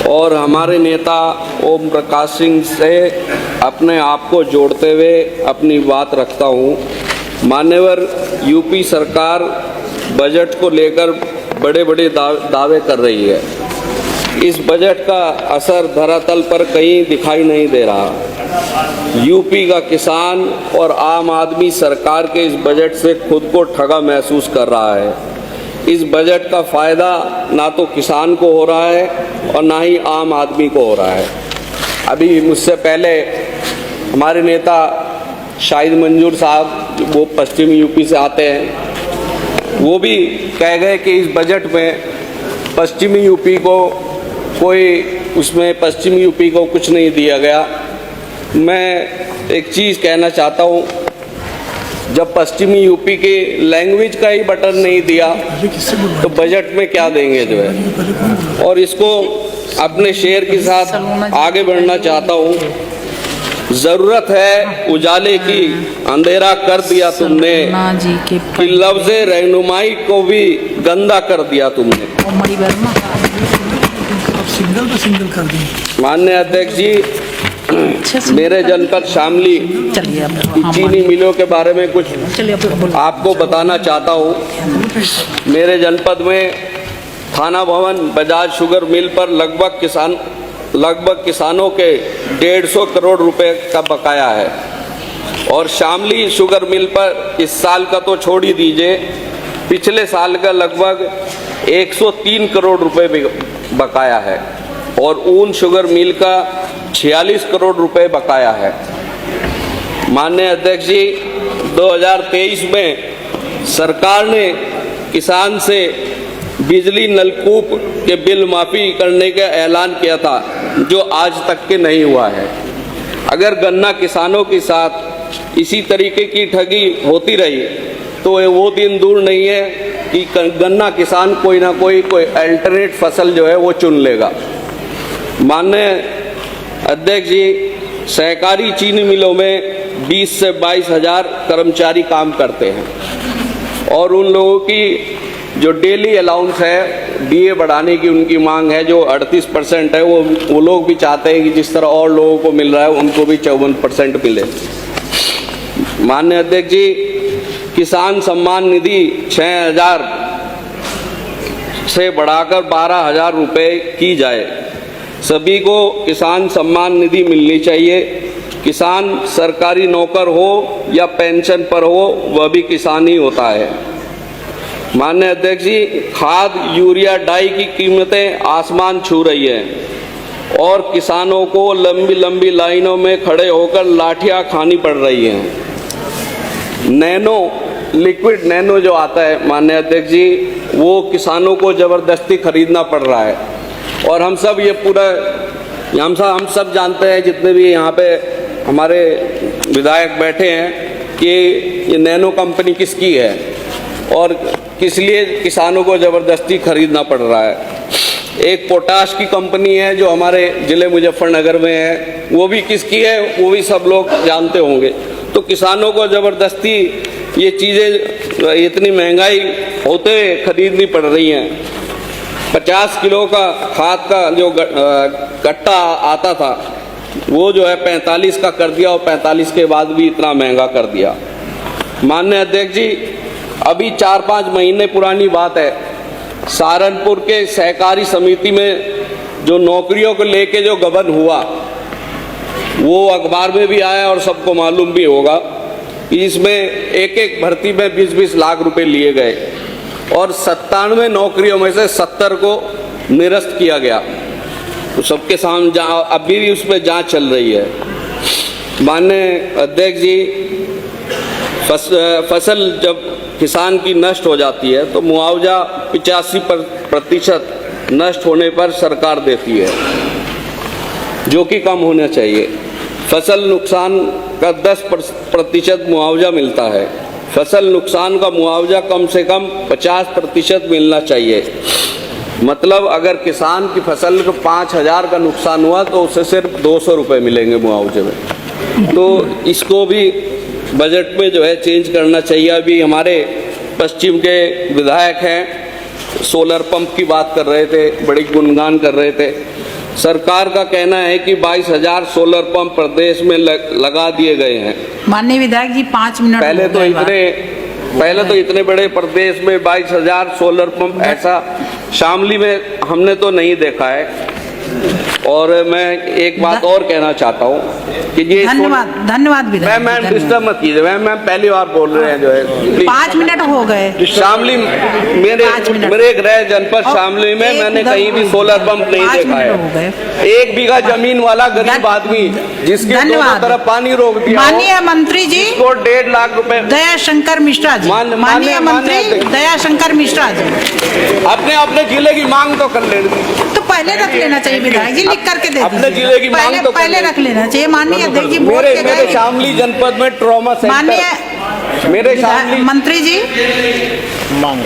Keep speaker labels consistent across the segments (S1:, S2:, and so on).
S1: और हमारे नेता ओम प्रकाश सिंह से अपने आप को जोड़ते हुए अपनी बात रखता हूँ। मान्यवर यूपी सरकार बजट को लेकर बड़े बड़े दावे कर रही है। इस बजट का असर धरातल पर कहीं दिखाई नहीं दे रहा। यूपी का किसान और आम आदमी सरकार के इस बजट से खुद को ठगा महसूस कर रहा है। इस बजट का फ़ायदा ना तो किसान को हो रहा है और ना ही आम आदमी को हो रहा है। अभी मुझसे पहले हमारे नेता शाहिद मंजूर साहब, वो पश्चिमी यूपी से आते हैं, वो भी कह गए कि इस बजट में पश्चिमी यूपी को कुछ नहीं दिया गया। मैं एक चीज़ कहना चाहता हूँ, जब पश्चिमी यूपी के लैंग्वेज का ही बटन नहीं दिया तो बजट में क्या देंगे जो है। और इसको अपने शेर के साथ आगे बढ़ना चाहता हूँ। ज़रूरत है उजाले की, अंधेरा कर दिया तुमने, कि लफ्ज़े रहनुमाई को भी गंदा कर दिया तुमने। माननीय अध्यक्ष जी, मेरे जनपद शामली की चीनी मिलों के बारे में कुछ आपको बताना चाहता हूँ। मेरे जनपद में थाना भवन बजाज शुगर मिल पर लगभग किसानों के 150 करोड़ रुपए का बकाया है, और शामली शुगर मिल पर इस साल का तो छोड़ ही दीजिए, पिछले साल का लगभग 103 करोड़ रुपए बकाया है, और ऊन शुगर मिल का 46 करोड़ रुपए बकाया है। माननीय अध्यक्ष जी, 2023 में सरकार ने किसान से बिजली नलकूप के बिल माफ़ी करने का ऐलान किया था, जो आज तक के नहीं हुआ है। अगर गन्ना किसानों के साथ इसी तरीके की ठगी होती रही तो वो दिन दूर नहीं है कि गन्ना किसान कोई ना कोई अल्टरनेट फसल जो है वो चुन लेगा। माननीय अध्यक्ष जी, सहकारी चीनी मिलों में 20 से 22 हज़ार कर्मचारी काम करते हैं, और उन लोगों की जो डेली अलाउंस है, डीए बढ़ाने की उनकी मांग है, जो 38% है, वो लोग भी चाहते हैं कि जिस तरह और लोगों को मिल रहा है उनको भी 54% मिले। माननीय अध्यक्ष जी, किसान सम्मान निधि 6,000 से बढ़ाकर 12,000 रुपये की जाए। सभी को किसान सम्मान निधि मिलनी चाहिए। किसान सरकारी नौकर हो या पेंशन पर हो, वह भी किसान ही होता है। माननीय अध्यक्ष जी, खाद, यूरिया, डाई की कीमतें आसमान छू रही हैं, और किसानों को लंबी लंबी लाइनों में खड़े होकर लाठियां खानी पड़ रही हैं। लिक्विड नैनो जो आता है माननीय अध्यक्ष जी, वो किसानों को ज़बरदस्ती खरीदना पड़ रहा है, और हम सब जानते हैं, जितने भी यहाँ पे हमारे विधायक बैठे हैं, कि ये नैनो कंपनी किसकी है और किस लिए किसानों को ज़बरदस्ती खरीदना पड़ रहा है। एक पोटाश की कंपनी है जो हमारे ज़िले मुजफ्फरनगर में है, वो भी किसकी है वो भी सब लोग जानते होंगे। तो किसानों को ज़बरदस्ती ये चीज़ें इतनी महंगाई होते हुए खरीदनी पड़ रही हैं। 50 किलो का खाद का जो कट्टा आता था, वो जो है 45 का कर दिया, और 45 के बाद भी इतना महंगा कर दिया। माननीय अध्यक्ष जी, अभी 4-5 महीने पुरानी बात है, सहारनपुर के सहकारी समिति में जो नौकरियों को लेके जो गबन हुआ, वो अखबार में भी आया और सबको मालूम भी होगा कि इसमें एक भर्ती में 20-20 लाख रुपए लिए गए, और 97 नौकरियों में से 70 को निरस्त किया गया। तो सबके सामने अभी भी उस पर जाँच चल रही है। माननीय अध्यक्ष जी, फसल जब किसान की नष्ट हो जाती है तो मुआवजा 85% नष्ट होने पर सरकार देती है, जो कि कम होना चाहिए। फसल नुकसान का 10% मुआवजा मिलता है। फसल नुकसान का मुआवजा कम से कम 50% मिलना चाहिए। मतलब अगर किसान की फसल को 5,000 का नुकसान हुआ तो उसे सिर्फ 200 रुपये मिलेंगे मुआवजे में। तो इसको भी बजट में जो है चेंज करना चाहिए। अभी हमारे पश्चिम के विधायक हैं, सोलर पंप की बात कर रहे थे, बड़ी गुणगान कर रहे थे। सरकार का कहना है कि 22,000 सोलर पंप प्रदेश में लगा दिए गए हैं।
S2: माननीय विधायक जी 5 मिनट
S1: पहले तो इतने बड़े प्रदेश में 22,000 सोलर पंप ऐसा शामली में हमने तो नहीं देखा है। और मैं एक बात और कहना चाहता हूँ कि ये
S2: धन्यवाद विधायक।
S1: मैम डिस्टर्ब मत कीजिए, मैम पहली बार बोल रहे हैं जो है।
S2: 5 मिनट हो गए।
S1: शामली मेरे गृह जनपद शामली में मैंने कहीं भी सोलर पंप नहीं देखा है। 1 बीघा जमीन वाला गरीब आदमी जिसके दोनों तरफ पानी रोक दिया।
S2: माननीय मंत्री जी
S1: को 1.5 लाख रुपए।
S2: दयाशंकर मिश्रा जी, माननीय मंत्री दयाशंकर मिश्रा जी,
S1: अपने जिले की मांग तो कर ले।
S2: तो पहले रख लेना चाहिए विधायक जी, लिख करके दे
S1: अपने जिले की मांग तो
S2: पहले रख लेना चाहिए। माननीय अध्यक्ष जी
S1: मेरे शामली जनपद में ट्रॉमा सेंटर,
S2: माननीय
S1: मेरे शामली
S2: मंत्री जी
S1: मांग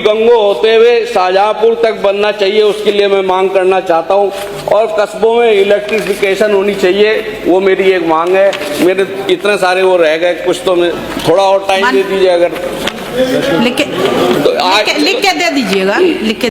S1: गंगो होते हुए शाहजहांपुर तक बनना चाहिए, उसके लिए मैं मांग करना चाहता हूं। और कस्बों में इलेक्ट्रिफिकेशन होनी चाहिए, वो मेरी एक मांग है। मेरे इतने सारे वो रह गए, कुछ तो मैं थोड़ा और टाइम दे दीजिए अगर
S2: लिख के दे दीजिएगा, लिख के